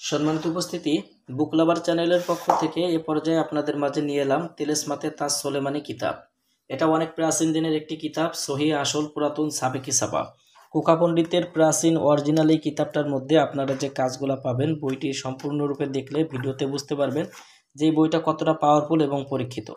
সম্মানিত উপস্থিতি, বুক লাভার চ্যানেলের পক্ষ থেকে এ পর্যায়ে আপনাদের মাঝে নিয়ে এলাম তিলেসমাতে তাজ সোলেমানি কিতাব। এটা অনেক প্রাচীন দিনের একটি কিতাব, সহি আসল পুরাতন সাবেকি ছাপা। কোকা পণ্ডিতের প্রাচীন অরিজিনাল এই কিতাবটার মধ্যে আপনারা যে কাজগুলো পাবেন, বইটি সম্পূর্ণরূপে দেখলে ভিডিওতে বুঝতে পারবেন যে এই বইটা কতটা পাওয়ারফুল এবং পরীক্ষিত।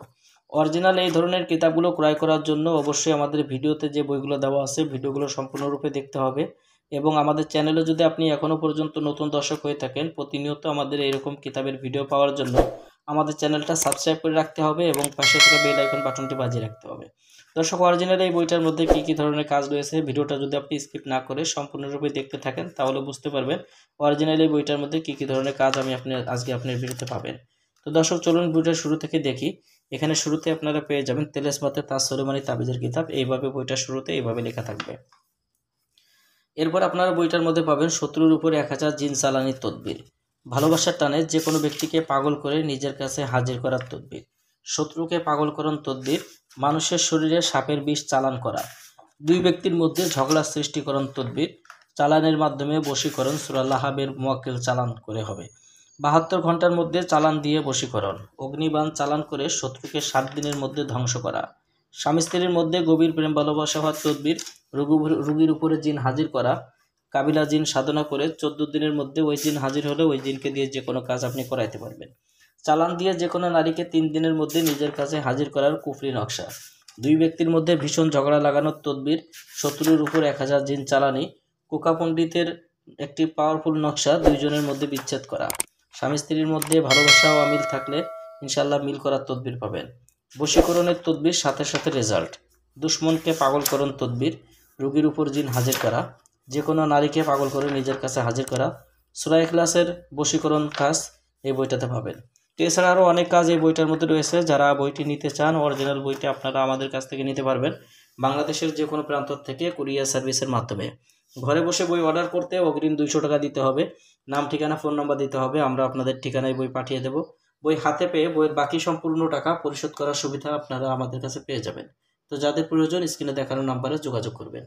অরিজিনাল এই ধরনের কিতাবগুলো ক্রয় করার জন্য অবশ্যই আমাদের ভিডিওতে যে বইগুলো দেওয়া আছে ভিডিওগুলো সম্পূর্ণরূপে দেখতে হবে। এবং আমাদের চ্যানেলে যদি আপনি এখনও পর্যন্ত নতুন দর্শক হয়ে থাকেন, প্রতিনিয়ত আমাদের এরকম কিতাবের ভিডিও পাওয়ার জন্য আমাদের চ্যানেলটা সাবস্ক্রাইব করে রাখতে হবে এবং পাশে থাকা বেল আইকন বাটনটি বাজিয়ে রাখতে হবে। দর্শক, অরিজিনাল এই বইটার মধ্যে কী কী ধরনের কাজ রয়েছে, ভিডিওটা যদি আপনি স্কিপ না করে সম্পূর্ণরূপে দেখতে থাকেন তাহলে বুঝতে পারবেন অরিজিনাল এই বইটার মধ্যে কী কী ধরনের কাজ আজকে আপনার ভিডিওতে পাবেন। তো দর্শক, চলুন বইটা শুরু থেকে দেখি। এখানে শুরুতে আপনারা পেয়ে যাবেন তিলেসমাতে তাজ সোলেমানি তাবিজের কিতাব। এইভাবে বইটা শুরুতে এইভাবে লেখা থাকবে। এরপর আপনারা বইটার মধ্যে পাবেন শত্রুর উপর 1000 জিন চালানির তদবির। ভালোবাসার টানে যে কোনো ব্যক্তিকে পাগল করে নিজের কাছে হাজির করার তদবির। শত্রুকে পাগলকরণ তদবির। মানুষের শরীরে সাপের বিষ চালান করা। দুই ব্যক্তির মধ্যে ঝগড়া সৃষ্টিকরণ তদবির। চালানের মাধ্যমে বশীকরণ। সূরা লাহাবের মুয়াক্কিল চালান করে হবে। 72 ঘন্টার মধ্যে চালান দিয়ে বশীকরণ। অগ্নিবাণ চালান করে শত্রুকে 7 দিনের মধ্যে ধ্বংস করা। স্বামী স্ত্রীর মধ্যে গভীর প্রেম ভালোবাসা হওয়ার তদবির। রোগীর উপরে জিন হাজির করা। কাবিলা জিন সাধনা করে 14 দিনের মধ্যে ওই জিন হাজির হলে ওই জিনকে দিয়ে যে কোনো কাজ আপনি করাইতে পারবেন। চালান দিয়ে যে কোনো নারীকে 3 দিনের মধ্যে নিজের কাছে হাজির করার কুফরি নকশা। দুই ব্যক্তির মধ্যে ভীষণ ঝগড়া লাগানোর তদবির। শত্রুর উপর 1000 জিন চালানি। কোকা পণ্ডিতের একটি পাওয়ারফুল নকশা, দুইজনের মধ্যে বিচ্ছেদ করা। স্বামী স্ত্রীর মধ্যে ভালোবাসা ও অমিল থাকলে ইনশাল্লাহ মিল করার তদবির পাবেন। বশীকরণের তদবির, সাথে সাথে রেজাল্ট। দুশ্মনকে পাগলকরণ তদবির। রোগীর উপর জিন হাজির করা। যে কোনো নারীকে পাগল করে নিজের কাছে হাজির করা। সূরা ইখলাসের বশীকরণ কাজ এই বইটাতে পাবেন। তো এছাড়া আরও অনেক কাজ এই বইটার মধ্যে রয়েছে। যারা বইটি নিতে চান, অরিজিনাল বইটি আপনারা আমাদের কাছ থেকে নিতে পারবেন বাংলাদেশের যে কোনো প্রান্ত থেকে কুরিয়ার সার্ভিসের মাধ্যমে। ঘরে বসে বই অর্ডার করতে অগ্রিম 200 টাকা দিতে হবে। নাম, ঠিকানা, ফোন নাম্বার দিতে হবে। আমরা আপনাদের ঠিকানায় বই পাঠিয়ে দেব। বই হাতে পেয়ে বইয়ের বাকি সম্পূর্ণ টাকা পরিশোধ করার সুবিধা আপনারা আমাদের কাছে পেয়ে যাবেন। তো যাদের প্রয়োজন স্ক্রিনে দেখানো নাম্বারে যোগাযোগ করবেন।